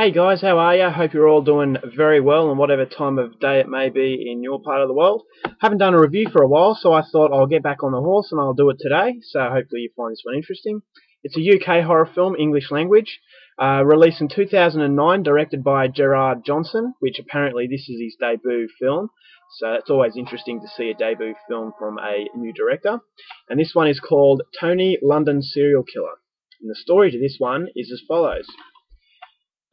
Hey guys, how are you? Hope you're all doing very well in whatever time of day it may be in your part of the world. Haven't done a review for a while, so I thought I'll get back on the horse and I'll do it today, so hopefully you find this one interesting. It's a UK horror film, English language, released in 2009, directed by Gerard Johnson, which apparently this is his debut film, so it's always interesting to see a debut film from a new director. And this one is called Tony, London Serial Killer. And the story to this one is as follows.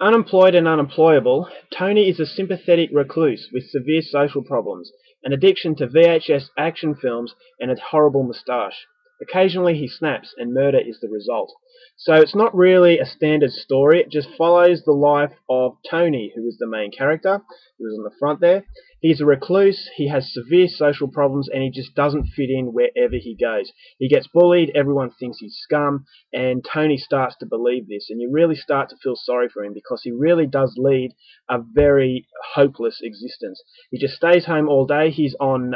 Unemployed and unemployable, Tony is a sympathetic recluse with severe social problems, an addiction to VHS action films, and a horrible moustache. Occasionally he snaps, and murder is the result. So it's not really a standard story, it just follows the life of Tony, who is the main character, who is on the front there. He's a recluse, he has severe social problems, and he just doesn't fit in wherever he goes. He gets bullied, everyone thinks he's scum, and Tony starts to believe this, and you really start to feel sorry for him because he really does lead a very hopeless existence. He just stays home all day. He's on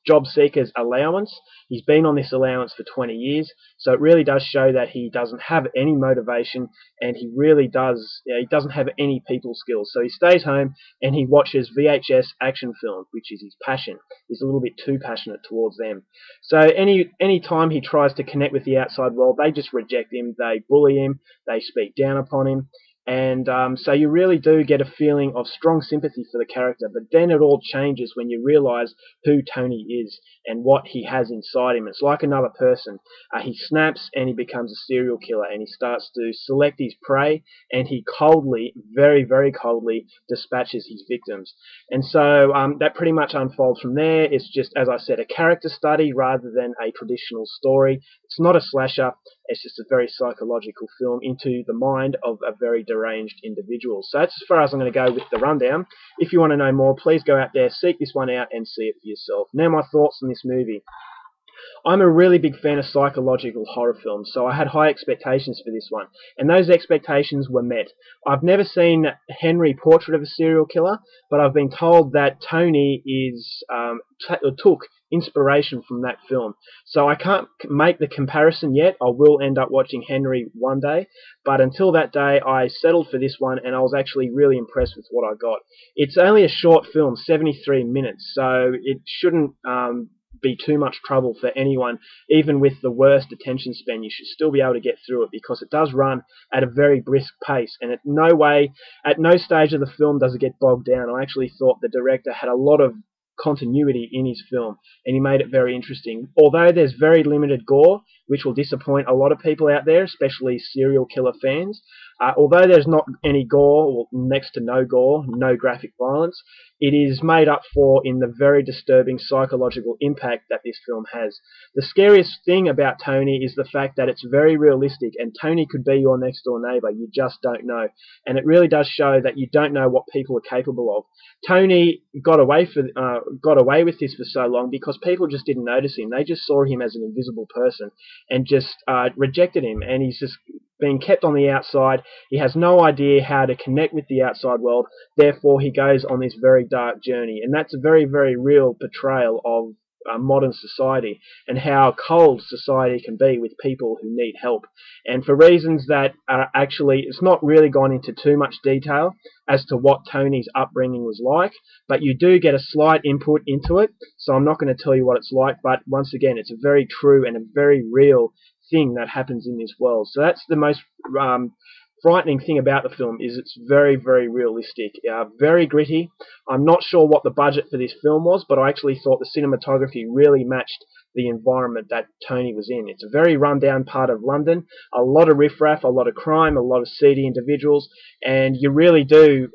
job seekers allowance. He's been on this allowance for 20 years, so it really does show that he doesn't have any motivation, and he really does, he doesn't have any people skills. So he stays home and he watches VHS action films, which is his passion. He's a little bit too passionate towards them. So any time he tries to connect with the outside world, they just reject him, they bully him, they speak down upon him. And so you really do get a feeling of strong sympathy for the character, but then it all changes when you realise who Tony is and what he has inside him. It's like another person. He snaps and he becomes a serial killer, and he starts to select his prey, and he coldly, very, very coldly, dispatches his victims. And so that pretty much unfolds from there. It's just, as I said, a character study rather than a traditional story. It's not a slasher. It's just a very psychological film into the mind of a very deranged individual. So that's as far as I'm going to go with the rundown. If you want to know more, please go out there, seek this one out, and see it for yourself. Now my thoughts on this movie. I'm a really big fan of psychological horror films, so I had high expectations for this one, and those expectations were met. I've never seen Henry, Portrait of a Serial Killer, but I've been told that Tony took inspiration from that film. So I can't make the comparison yet. I will end up watching Henry one day, but until that day I settled for this one, and I was actually really impressed with what I got. It's only a short film, 73 minutes, so it shouldn't be too much trouble for anyone. Even with the worst attention span, you should still be able to get through it because it does run at a very brisk pace, and at no stage of the film does it get bogged down. I actually thought the director had a lot of continuity in his film, and he made it very interesting. Although there's very limited gore, which will disappoint a lot of people out there, especially serial killer fans, although there's not any gore, or next to no gore, no graphic violence, it is made up for in the very disturbing psychological impact that this film has. The scariest thing about Tony is the fact that it's very realistic, and Tony could be your next door neighbour. You just don't know, and it really does show that you don't know what people are capable of. Tony got away with this for so long because people just didn't notice him. They just saw him as an invisible person and just rejected him, and he's just being kept on the outside. He has no idea how to connect with the outside world, therefore he goes on this very dark journey, and that's a very, very real portrayal of modern society and how cold society can be with people who need help. And for reasons that are actually, it's not really gone into too much detail as to what Tony's upbringing was like, but you do get a slight input into it, so I'm not going to tell you what it's like, but once again, it's a very true and a very real thing that happens in this world. So that's the most frightening thing about the film, is it's very, very realistic, very gritty. I'm not sure what the budget for this film was, but I actually thought the cinematography really matched the environment that Tony was in. It's a very rundown part of London, a lot of riffraff, a lot of crime, a lot of seedy individuals, and you really do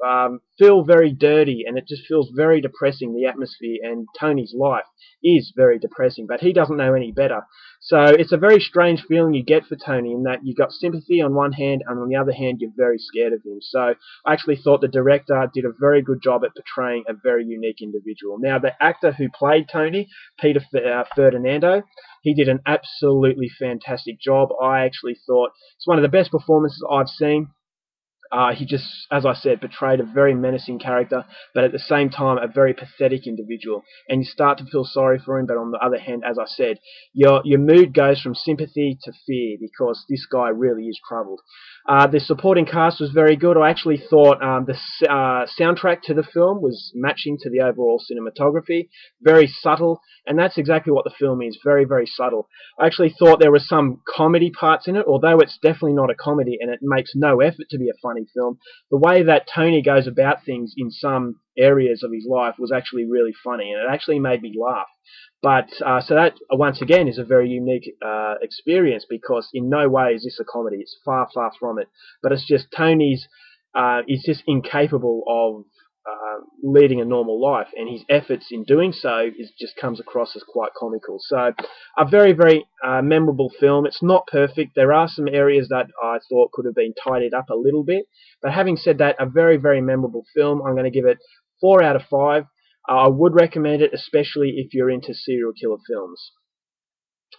feel very dirty, and it just feels very depressing, the atmosphere, and Tony's life is very depressing, but he doesn't know any better. So it's a very strange feeling you get for Tony, in that you've got sympathy on one hand, and on the other hand you're very scared of him. So I actually thought the director did a very good job at portraying a very unique individual. Now the actor who played Tony, Peter Ferdinando, he did an absolutely fantastic job. I actually thought it's one of the best performances I've seen. He just, as I said, portrayed a very menacing character, but at the same time a very pathetic individual. And you start to feel sorry for him, but on the other hand, as I said, your mood goes from sympathy to fear because this guy really is troubled. The supporting cast was very good. I actually thought the soundtrack to the film was matching to the overall cinematography, very subtle, and that's exactly what the film is, very, very subtle. I actually thought there were some comedy parts in it, although it's definitely not a comedy and it makes no effort to be a funny film. The way that Tony goes about things in some areas of his life was actually really funny, and it actually made me laugh. But so that once again is a very unique experience because in no way is this a comedy. It's far, far from it. But it's just Tony's is just incapable of leading a normal life, and his efforts in doing so just comes across as quite comical. So a very, very memorable film. It's not perfect. There are some areas that I thought could have been tidied up a little bit. But having said that, a very, very memorable film. I'm going to give it 4 out of 5. I would recommend it, especially if you're into serial killer films.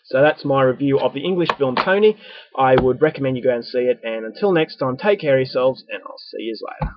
So that's my review of the English film Tony. I would recommend you go and see it, and until next time, take care of yourselves, and I'll see you later.